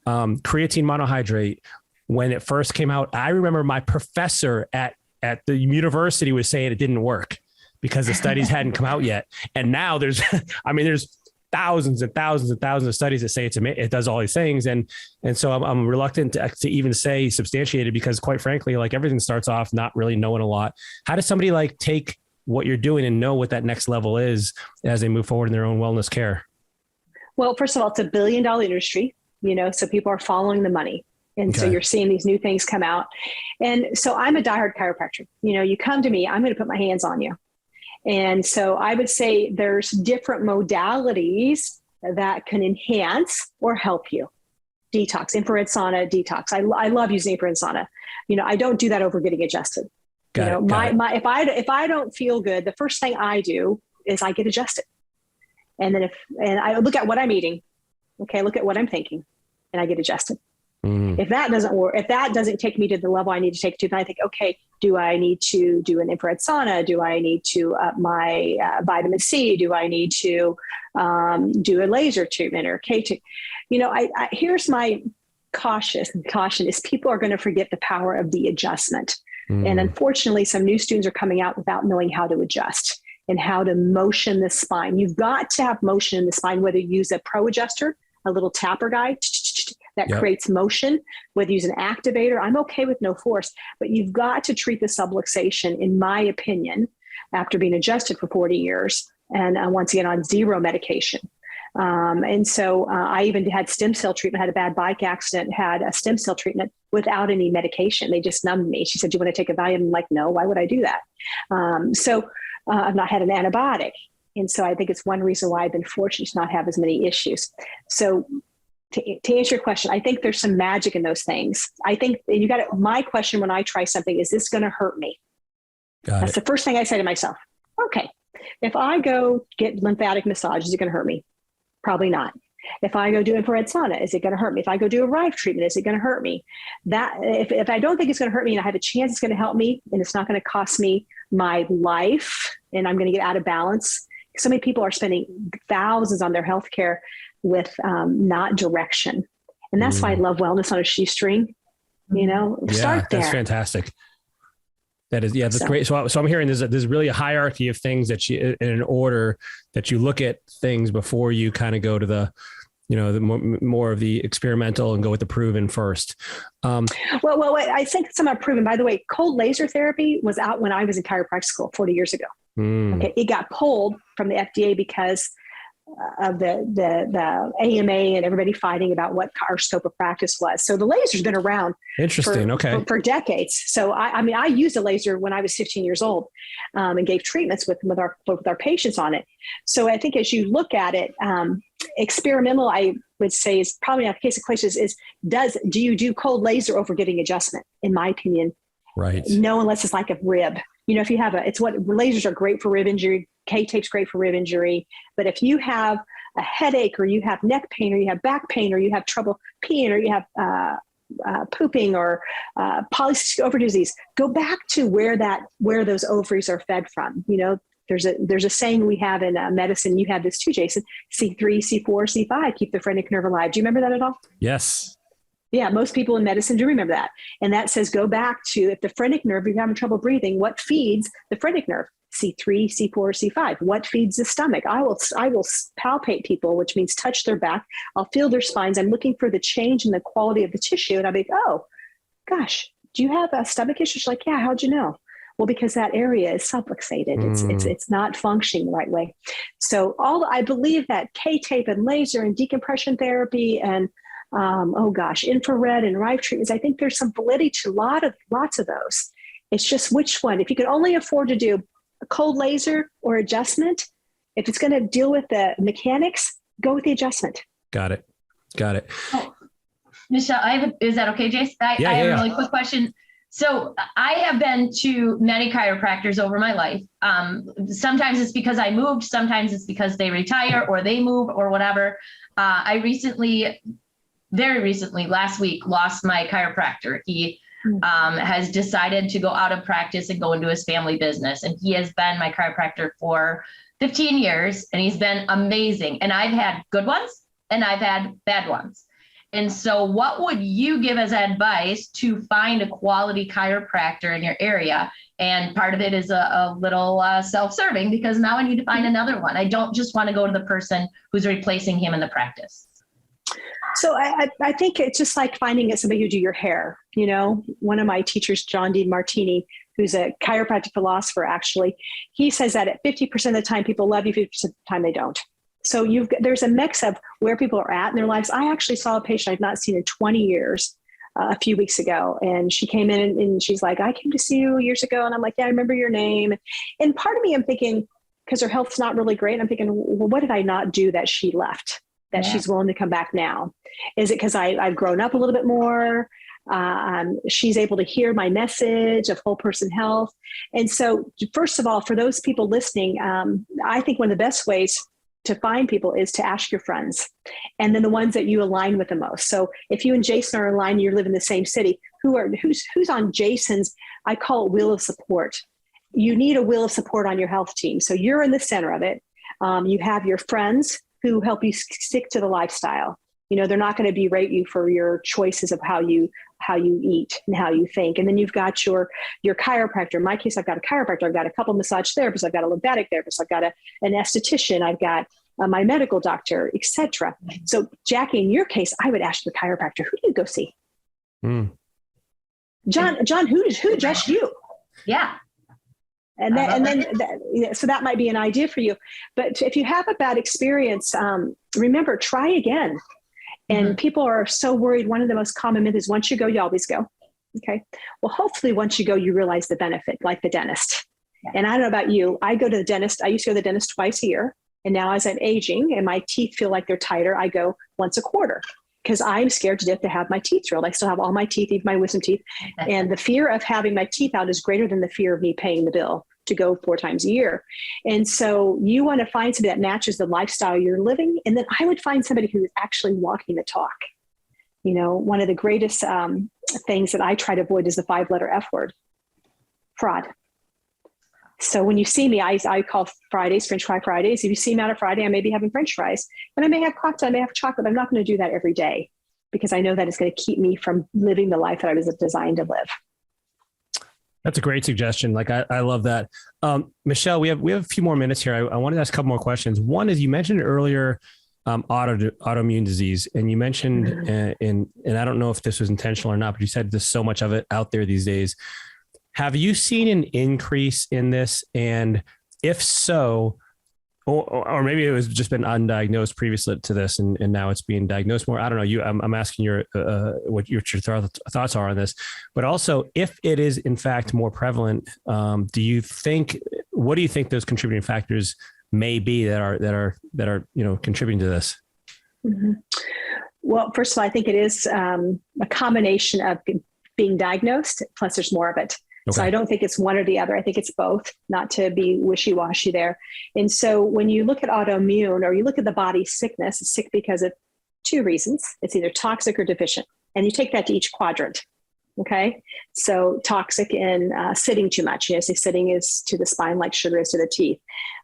creatine monohydrate, when it first came out. I remember my professor at the university was saying it didn't work because the studies hadn't come out yet. And now there's thousands and thousands and thousands of studies that say it does all these things. And so I'm reluctant to even say substantiated, because quite frankly, like everything starts off not really knowing a lot. How does somebody like take what you're doing and know what that next level is as they move forward in their own wellness care? Well, first of all, it's $1 billion industry, so people are following the money. And so you're seeing these new things come out. And so I'm a diehard chiropractor. You come to me, I'm going to put my hands on you. And so I would say there's different modalities that can enhance or help you. Detox, infrared sauna, detox. I love using infrared sauna. I don't do that over getting adjusted. If I don't feel good, the first thing I do is I get adjusted. And then I look at what I'm eating. Okay. Look at what I'm thinking, and I get adjusted. If that doesn't work, if that doesn't take me to the level I need to take to, then I think, okay, do I need to do an infrared sauna? Do I need to up my vitamin C? Do I need to do a laser treatment or K-tip? Here's my caution is people are going to forget the power of the adjustment. And unfortunately, some new students are coming out without knowing how to adjust and how to motion the spine. You've got to have motion in the spine, whether you use a pro adjuster, a little tapper guy that creates motion, whether you use an activator. I'm okay with no force, but you've got to treat the subluxation, in my opinion, after being adjusted for 40 years. And once again, on zero medication. And so I even had stem cell treatment, had a bad bike accident, had a stem cell treatment without any medication. They just numbed me. She said, "Do you want to take a Valium?" I'm like, "No, why would I do that?" I've not had an antibiotic. And so I think it's one reason why I've been fortunate to not have as many issues. So to answer your question, I think there's some magic in those things. I think my question when I try something, is this going to hurt me? That's the first thing I say to myself. Okay, if I go get lymphatic massage, is it going to hurt me? Probably not. If I go do infrared sauna, is it going to hurt me? If I go do a Rive treatment, is it going to hurt me? That if I don't think it's going to hurt me and I have a chance it's going to help me and it's not going to cost me my life and I'm going to get out of balance. So many people are spending thousands on their healthcare with not direction. And that's why I love wellness on a shoestring, start there. That's fantastic. That is, that's great. So I'm hearing there's really a hierarchy of things that you, in an order that you look at things before you kind of go to the more of the experimental and go with the proven first. Well, I think some are proven. By the way, cold laser therapy was out when I was in chiropractic school 40 years ago. Okay, it got pulled from the FDA because of the AMA and everybody fighting about what our scope of practice was. So the laser's been around for decades. So I used a laser when I was 15 years old and gave treatments with our patients on it. So I think as you look at it, experimental, I would say, is probably not the case. The question is do you do cold laser over getting adjustment? In my opinion, right? No, unless it's like a rib. If you have it's what lasers are great for rib injury. K-tape's great for rib injury. But if you have a headache or you have neck pain or you have back pain or you have trouble peeing or you have pooping or polycystic ovary disease, go back to where those ovaries are fed from. There's a saying we have in medicine. You have this too, Jason. C3, C4, C5 keep the phrenic nerve alive. Do you remember that at all? Yes. Yeah, most people in medicine do remember that. And that says go back to, if the phrenic nerve, if you're having trouble breathing, what feeds the phrenic nerve? C3, C4, C5. What feeds the stomach? I will palpate people, which means touch their back. I'll feel their spines. I'm looking for the change in the quality of the tissue. And I'll be like, oh, gosh, do you have a stomach issue? She's like, yeah, how'd you know? Well, because that area is subluxated. It's not functioning the right way. So I believe that K-tape and laser and decompression therapy and infrared and Rive treatments, I think there's some validity to lots of those. It's just which one. If you can only afford to do a cold laser or adjustment, if it's going to deal with the mechanics, go with the adjustment. Got it. Oh, Michelle, is that okay, Jason? I have a really quick question. So I have been to many chiropractors over my life. Sometimes it's because I moved. Sometimes it's because they retire or they move or whatever. I very recently, last week, lost my chiropractor. He has decided to go out of practice and go into his family business. And he has been my chiropractor for 15 years and he's been amazing. And I've had good ones and I've had bad ones. And so what would you give as advice to find a quality chiropractor in your area? And part of it is a little self-serving, because now I need to find another one. I don't just want to go to the person who's replacing him in the practice. So I think it's just like finding somebody who do your hair. You know, one of my teachers, John D. Martini, who's a chiropractic philosopher, actually, he says that at 50% of the time people love you, 50% of the time they don't. So there's a mix of where people are at in their lives. I actually saw a patient I've not seen in 20 years a few weeks ago. And she came in and she's like, I came to see you years ago. And I'm like, yeah, I remember your name. And part of me, I'm thinking, because her health's not really great, I'm thinking, well, what did I not do that she left, that she's willing to come back now? Is it because I've grown up a little bit more? She's able to hear my message of whole person health. And so first of all, for those people listening, I think one of the best ways to find people is to ask your friends, and then the ones that you align with the most. So if you and Jason are aligned, you live in the same city, who's on Jason's, I call it wheel of support. You need a wheel of support on your health team. So you're in the center of it. You have your friends who help you stick to the lifestyle. You know, they're not going to berate you for your choices of how you eat and how you think. And then you've got your chiropractor. In my case, I've got a chiropractor. I've got a couple massage therapists. I've got a lymphatic therapist. I've got an esthetician. I've got my medical doctor, etc. So Jackie, in your case, I would ask the chiropractor, who do you go see? John, who just you? Yeah. And then, so that might be an idea for you. But if you have a bad experience, remember, try again. And people are so worried. One of the most common myths is once you go, you always go. Okay. Well, hopefully once you go, you realize the benefit, like the dentist. Yeah. And I don't know about you. I go to the dentist. I used to go to the dentist twice a year. And now as I'm aging and my teeth feel like they're tighter, I go once a quarter, because I'm scared to death to have my teeth drilled. I still have all my teeth, even my wisdom teeth. And the fear of having my teeth out is greater than the fear of me paying the bill to go 4 times a year. And so you want to find somebody that matches the lifestyle you're living. And then I would find somebody who is actually walking the talk. You know, one of the greatest things that I try to avoid is the 5-letter F word, fraud. So when you see me, I call Fridays French Fry Fridays. If you see me on a Friday, I may be having French fries, but I may have cocktail, I may have chocolate. I'm not going to do that every day, because I know that it's going to keep me from living the life that I was designed to live. That's a great suggestion. Like, I love that. Michelle, we have a few more minutes here. I wanted to ask a couple more questions. One is, you mentioned earlier autoimmune disease, and you mentioned, and I don't know if this was intentional or not, but you said there's so much of it out there these days. Have you seen an increase in this? And if so, or maybe it was just been undiagnosed previously to this, and now it's being diagnosed more. I don't know. I'm asking your what your thoughts are on this, but also if it is in fact more prevalent, what do you think those contributing factors may be that are contributing to this? Mm-hmm. Well, first of all, I think it is a combination of being diagnosed, plus there's more of it. Okay. So I don't think it's one or the other. I think it's both, not to be wishy-washy there. And so when you look at autoimmune, or you look at the body's sickness, it's sick because of 2 reasons. It's either toxic or deficient. And you take that to each quadrant. Okay. So toxic in sitting too much. So sitting is to the spine like sugar is to the teeth.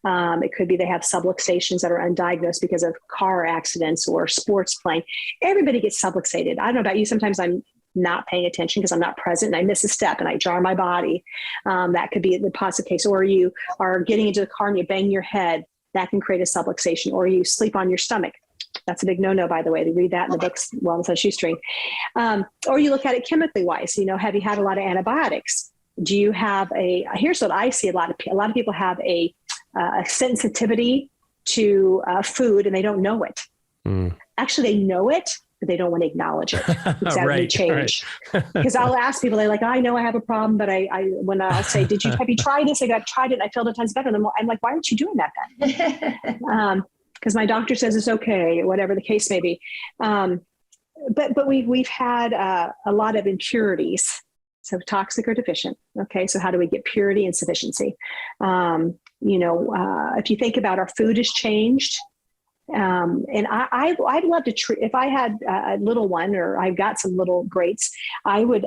It could be they have subluxations that are undiagnosed because of car accidents or sports playing. Everybody gets subluxated. I don't know about you. Sometimes I'm not paying attention because I'm not present and I miss a step and I jar my body. That could be the positive case. Or you are getting into the car and you bang your head. That can create a subluxation. Or you sleep on your stomach. That's a big no-no, by the way. They read that in the books, Wellness on a Shoestring. Or you look at it chemically wise. Have you had a lot of antibiotics? Do you have here's what I see a lot of people have a sensitivity to food and they don't know it. Actually, they know it, but they don't want to acknowledge it. Because that would change. Because I'll ask people, they're like, I know I have a problem, but when I'll say, have you tried this? I've tried it and I feel 10 times better. And I'm like, why aren't you doing that then? Because my doctor says it's okay, whatever the case may be. But we've had a lot of impurities. So toxic or deficient. Okay. So how do we get purity and sufficiency? If you think about our food has changed, and I'd love to treat, if I had a little one, or I've got some little greats, I would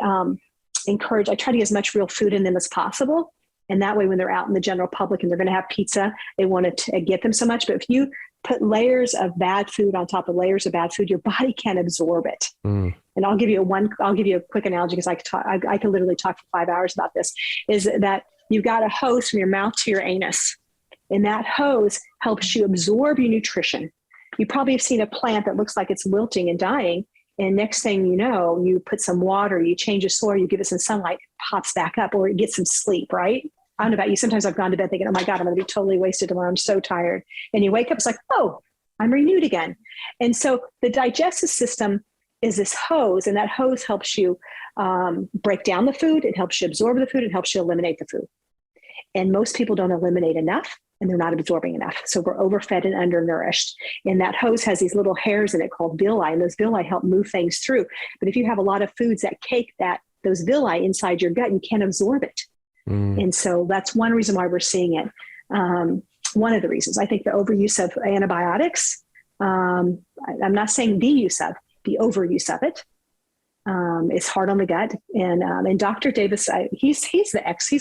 encourage, I try to get as much real food in them as possible. And that way, when they're out in the general public and they're going to have pizza, they want to get them so much. But if you put layers of bad food on top of layers of bad food, your body can't absorb it. And I'll give you a quick analogy, because I could literally talk for 5 hours about this, is that you've got a hose from your mouth to your anus, and that hose helps you absorb your nutrition. You probably have seen a plant that looks like it's wilting and dying. And next thing you know, you put some water, you change the soil, you give it some sunlight, it pops back up, or you get some sleep, right? I don't know about you. Sometimes I've gone to bed thinking, oh my God, I'm going to be totally wasted tomorrow. I'm so tired. And you wake up, it's like, oh, I'm renewed again. And so the digestive system is this hose, and that hose helps you break down the food. It helps you absorb the food. It helps you eliminate the food. And most people don't eliminate enough, and they're not absorbing enough. So we're overfed and undernourished. And that hose has these little hairs in it called villi, and those villi help move things through. But if you have a lot of foods that cake those villi inside your gut, you can't absorb it. And so that's one reason why we're seeing it. One of the reasons. I think the overuse of antibiotics, I'm not saying the use of, the overuse of it, is hard on the gut. And Dr. Davis, he's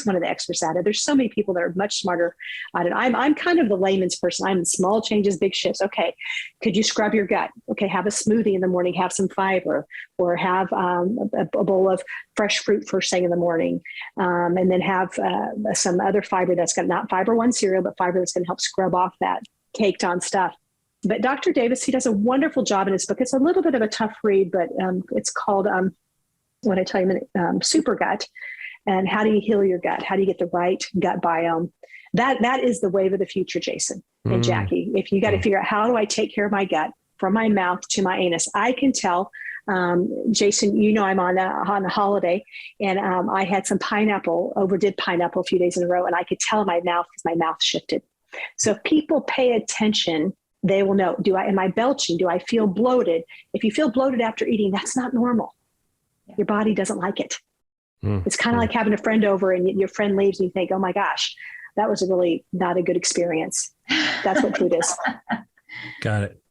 one of the experts at it. There's so many people that are much smarter at it. I'm kind of the layman's person. I'm small changes, big shifts. Okay. Could you scrub your gut? Okay. Have a smoothie in the morning, have some fiber, or have a bowl of fresh fruit first thing in the morning. And then have some other fiber that's got, not fiber one cereal, but fiber that's going to help scrub off that caked on stuff. But Dr. Davis, he does a wonderful job in his book. It's a little bit of a tough read, but it's called, what I tell you, Super Gut. And how do you heal your gut? How do you get the right gut biome? That is the wave of the future, Jason and Jackie. If you got to figure out, how do I take care of my gut from my mouth to my anus? I can tell, Jason, I'm on a holiday, and I had some overdid pineapple a few days in a row, and I could tell my mouth, because my mouth shifted. So if people pay attention, they will know, am I belching? Do I feel bloated? If you feel bloated after eating, that's not normal. Your body doesn't like it. It's kind of like having a friend over and your friend leaves and you think, oh my gosh, that was a really not a good experience. That's what food is. Got it.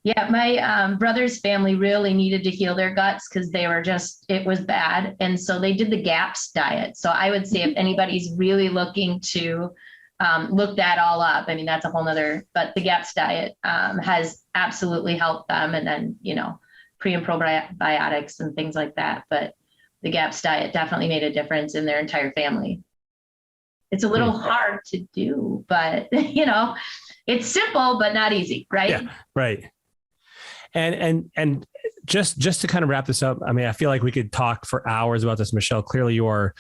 Yeah. My brother's family really needed to heal their guts because it was bad. And so they did the GAPS diet. So I would say if anybody's really looking to look that all up, I mean, that's a whole nother, but the GAPS diet has absolutely helped them. And then, pre and probiotics and things like that. But the GAPS diet definitely made a difference in their entire family. It's a little hard to do, but it's simple, but not easy. Right. Yeah. Right. And just to kind of wrap this up, I mean, I feel like we could talk for hours about this, Michelle. Clearly you are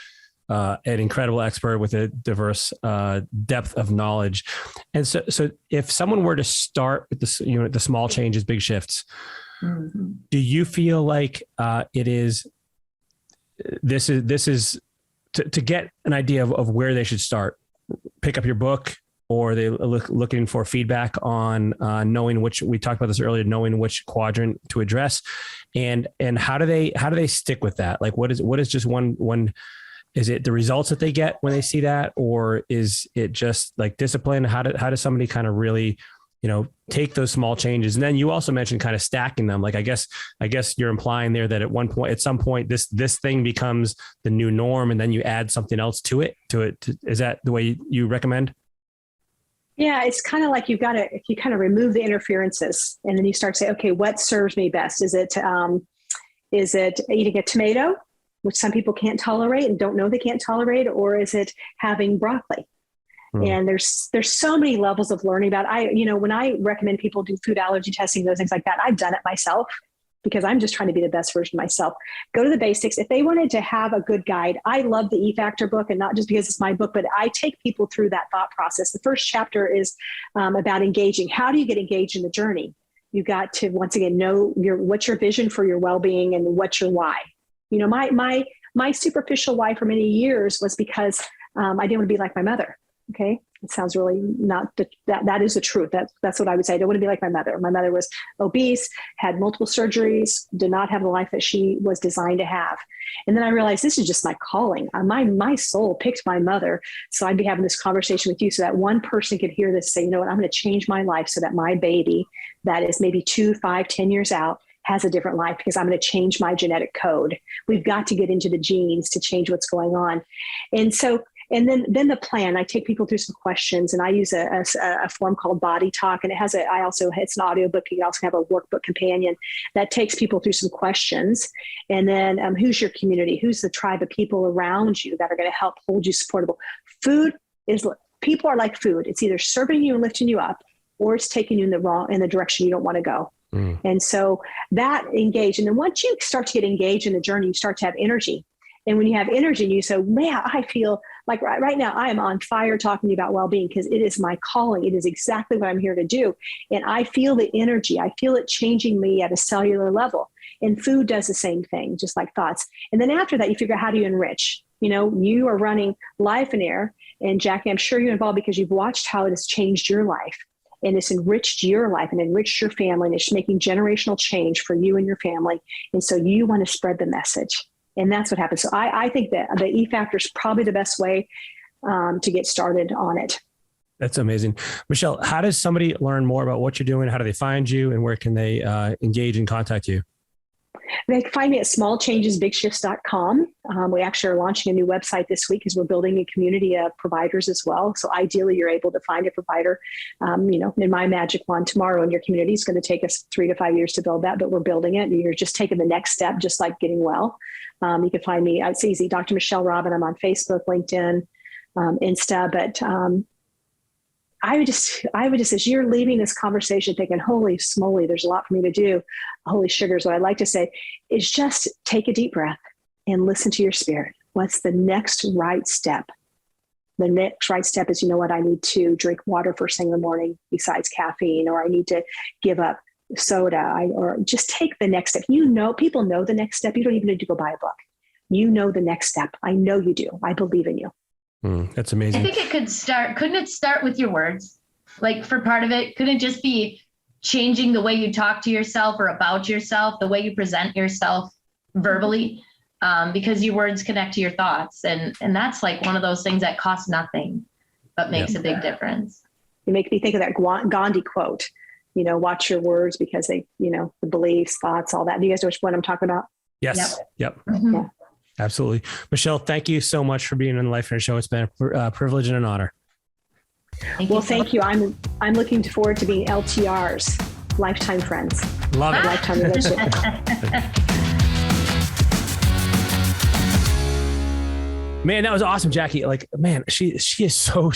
an incredible expert with a diverse depth of knowledge. And so if someone were to start with this, the small changes, big shifts, do you feel like this is to get an idea of where they should start? Pick up your book, or they looking for feedback on knowing which, we talked about this earlier, knowing which quadrant to address, and how do they stick with that? Like what is just one, is it the results that they get when they see that, or is it just like discipline? How does somebody kind of really, take those small changes? And then you also mentioned kind of stacking them. Like, I guess you're implying there that at some point, this thing becomes the new norm, and then you add something else to it. Is that the way you recommend? Yeah, it's kind of like if you kind of remove the interferences, and then you start to say, okay, what serves me best? Is it eating a tomato, which some people can't tolerate and don't know they can't tolerate, or is it having broccoli? And there's so many levels of learning about it. When I recommend people do food allergy testing, those things like that, I've done it myself because I'm just trying to be the best version of myself. Go to the basics. If they wanted to have a good guide, I love the E Factor book, and not just because it's my book, but I take people through that thought process. The first chapter is about engaging. How do you get engaged in the journey? You got to, once again, know what's your vision for your well-being and what's your why. My superficial why for many years was because I didn't want to be like my mother. Okay. It sounds really not that is the truth. That's what I would say. I don't want to be like my mother. My mother was obese, had multiple surgeries, did not have the life that she was designed to have. And then I realized this is just my calling. My soul picked my mother. So I'd be having this conversation with you so that one person could hear this, say, I'm going to change my life so that my baby that is maybe 2, 5, 10 years out has a different life, because I'm going to change my genetic code. We've got to get into the genes to change what's going on. And so And then the plan, I take people through some questions, and I use a form called Body Talk. And it's an audiobook. You can also have a workbook companion that takes people through some questions. And then who's your community? Who's the tribe of people around you that are going to help hold you supportable? People are like food. It's either serving you and lifting you up, or it's taking you in the direction you don't want to go. And so that engage. And then once you start to get engaged in the journey, you start to have energy. And when you have energy and you say, man, I feel like right now I am on fire talking to you about well-being, because it is my calling. It is exactly what I'm here to do. And I feel the energy. I feel it changing me at a cellular level. And food does the same thing, just like thoughts. And then after that, you figure out how do you enrich? You are running Life and Air. And Jackie, I'm sure you're involved because you've watched how it has changed your life. And it's enriched your life and enriched your family. And it's making generational change for you and your family. And so you want to spread the message. And that's what happens. So I think that the E Factor is probably the best way to get started on it. That's amazing. Michelle, how does somebody learn more about what you're doing? How do they find you, and where can they engage and contact you? They can find me at smallchangesbigshifts.com. We actually are launching a new website this week because we're building a community of providers as well. So ideally, you're able to find a provider, in my magic wand tomorrow in your community. It's going to take us 3 to 5 years to build that, but we're building it. And you're just taking the next step, just like getting well. You can find me. It's easy. Dr. Michelle Robin. I'm on Facebook, LinkedIn, Insta. But I would just, as you're leaving this conversation thinking, holy smoly, there's a lot for me to do. Holy sugars. What I'd like to say is just take a deep breath and listen to your spirit. What's the next right step? The next right step is, I need to drink water first thing in the morning besides caffeine, or I need to give up soda, or just take the next step. People know the next step. You don't even need to go buy a book. The next step. I know you do. I believe in you. That's amazing. I think couldn't it start with your words? Like for part of it, couldn't it just be changing the way you talk to yourself or about yourself, the way you present yourself verbally? Because your words connect to your thoughts. And that's like one of those things that costs nothing, but makes a big difference. You make me think of that Gandhi quote, watch your words because they, the beliefs, thoughts, all that. Do you guys know which one I'm talking about? Yes. Yep. Mm-hmm. Yeah. Absolutely. Michelle, thank you so much for being on the Life and Air show. It's been a privilege and an honor. Thank you. I'm looking forward to being LTR's lifetime friends. Love it. Lifetime relationship. Man, that was awesome, Jackie. Like, man, she is so,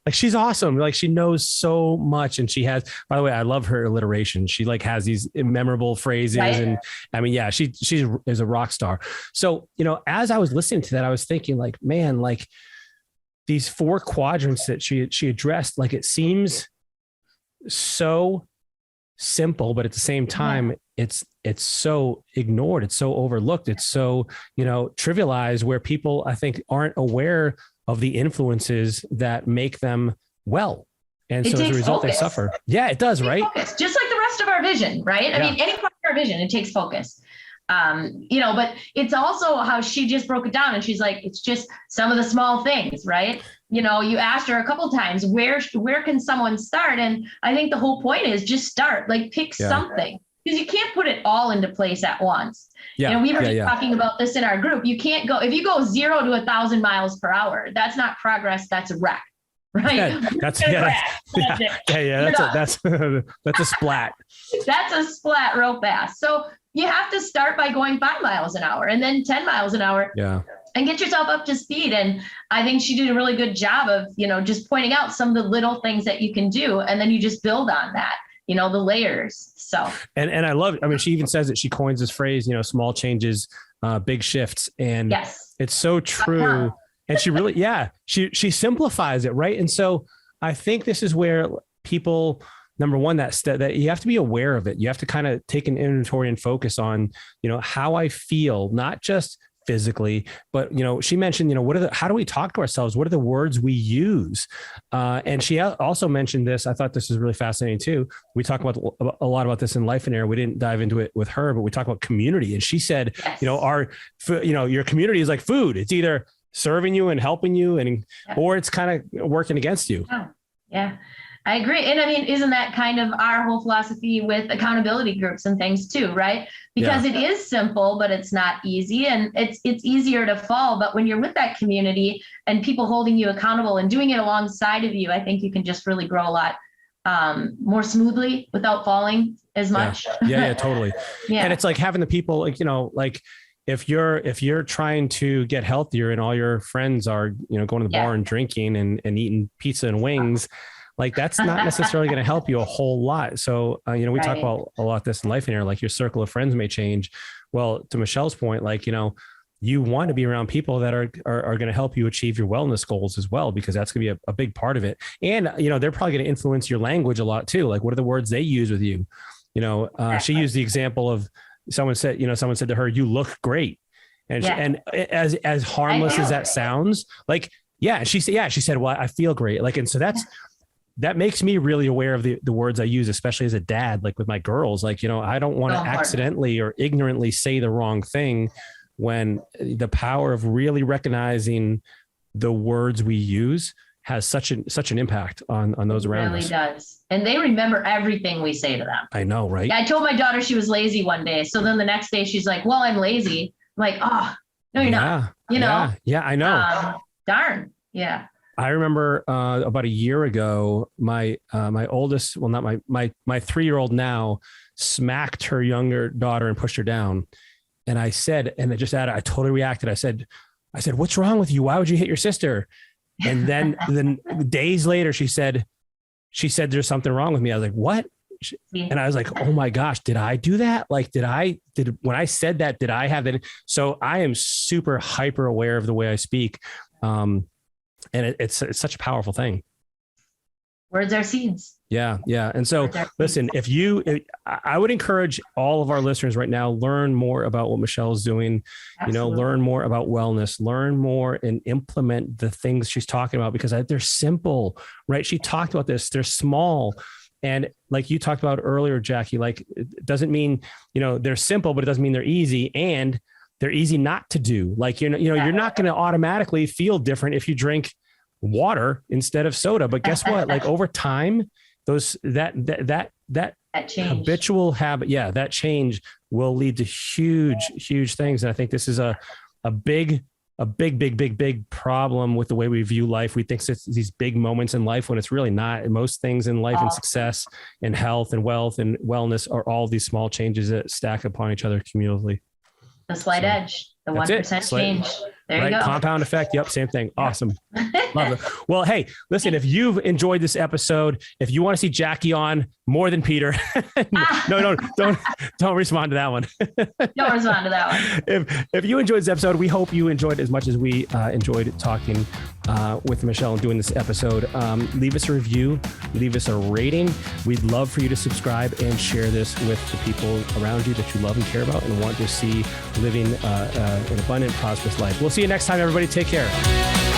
like, she's awesome. Like, she knows so much. And she has, by the way, I love her alliteration. She like has these memorable phrases. Right. And I mean, yeah, she is a rock star. So, as I was listening to that, I was thinking like, man, like these 4 quadrants that she addressed, like, it seems so simple, but at the same time, it's so ignored. It's so overlooked. It's so, trivialized, where people, I think, aren't aware of the influences that make them well. And so as a result, they suffer. Yeah, it does. Right. Focus. Just like the rest of our vision. Right. I mean, any part of our vision, it takes focus. But it's also how she just broke it down, and she's like, it's just some of the small things, right? You asked her a couple of times, where can someone start? And I think the whole point is just start, like pick something, because you can't put it all into place at once. Yeah. We were just talking about this in our group. You can't go, if you go 0 to 1,000 miles per hour, that's not progress. That's a wreck. Right. Yeah, that's a splat. That's a splat real fast. So you have to start by going 5 miles an hour and then 10 miles an hour. Yeah. And get yourself up to speed. And I think she did a really good job of, just pointing out some of the little things that you can do. And then you just build on that, the layers. So. And I love it. I mean, she even says that she coins this phrase, small changes, big shifts. And it's so true. And she really, she simplifies it. Right. And so I think this is where people, number one, that you have to be aware of it. You have to kind of take an inventory and focus on, how I feel, not just physically, but, she mentioned, how do we talk to ourselves? What are the words we use? And she also mentioned this. I thought this was really fascinating too. We talk about a lot about this in Life and Air. We didn't dive into it with her, but we talk about community. And she said, your community is like food. It's either serving you and helping you, or it's kind of working against you. Oh, yeah. I agree. And I mean, isn't that kind of our whole philosophy with accountability groups and things too, right? Because it is simple, but it's not easy, and it's easier to fall. But when you're with that community and people holding you accountable and doing it alongside of you, I think you can just really grow a lot more smoothly without falling as much. Yeah, totally. Yeah. And it's like having the people, like, you know, like if you're trying to get healthier and all your friends are, you know, going to the bar and drinking and eating pizza and wings, like that's not necessarily going to help you a whole lot. So, you know, we talk about a lot of this in life in here, like your circle of friends may change. Well, to Michelle's point, like, you know, you want to be around people that are going to help you achieve your wellness goals as well, because that's going to be a big part of it. And, you know, they're probably going to influence your language a lot too. Like, what are the words they use with you? You know, she used the example of someone said to her, "You look great." And, and as harmless as that sounds, like, she said, "Well, I feel great." Like, and so that makes me really aware of the words I use, especially as a dad, like with my girls. Like, you know, I don't want to accidentally or ignorantly say the wrong thing, when the power of really recognizing the words we use has such an impact on those around us. It really does. And they remember everything we say to them. I know, right? Yeah, I told my daughter she was lazy one day. So then the next day she's like, "Well, I'm lazy." I'm like, "Oh, no, you're not." You know? Yeah, I know. Darn. Yeah. I remember about a year ago, my oldest, well, not my 3-year-old now, smacked her younger daughter and pushed her down. And I said, and I totally reacted. I said, "What's wrong with you? Why would you hit your sister?" And then days later, she said, "There's something wrong with me." I was like, "What?" And I was like, "Oh my gosh, did I do that? Like, when I said that, did I have that?" So I am super hyper aware of the way I speak. And it's such a powerful thing. Words are seeds. Yeah. And so listen, I would encourage all of our listeners right now, learn more about what Michelle is doing. Absolutely. You know, learn more about wellness, learn more and implement the things she's talking about, because they're simple, right? She talked about this. They're small. And like you talked about earlier, Jackie, like, it doesn't mean, you know, they're simple, but it doesn't mean they're easy, and they're easy not to do. Like, you're not going to automatically feel different if you drink water instead of soda. But guess what? Like, over time, that habitual habit, that change will lead to huge things. And I think this is a big problem with the way we view life. We think it's these big moments in life when it's really not. And most things in life and success and health and wealth and wellness are all these small changes that stack upon each other cumulatively. The slight edge, the 1% change. There you go. Compound effect. Yep. Same thing. Awesome. Love it. Well, hey, listen, if you've enjoyed this episode, if you want to see Jackie on more than Peter, don't respond to that one. Don't respond to that one. If you enjoyed this episode, we hope you enjoyed it as much as we enjoyed talking with Michelle and doing this episode. Leave us a review, leave us a rating. We'd love for you to subscribe and share this with the people around you that you love and care about and want to see living an abundant, prosperous life. We'll see you next time, everybody. Take care.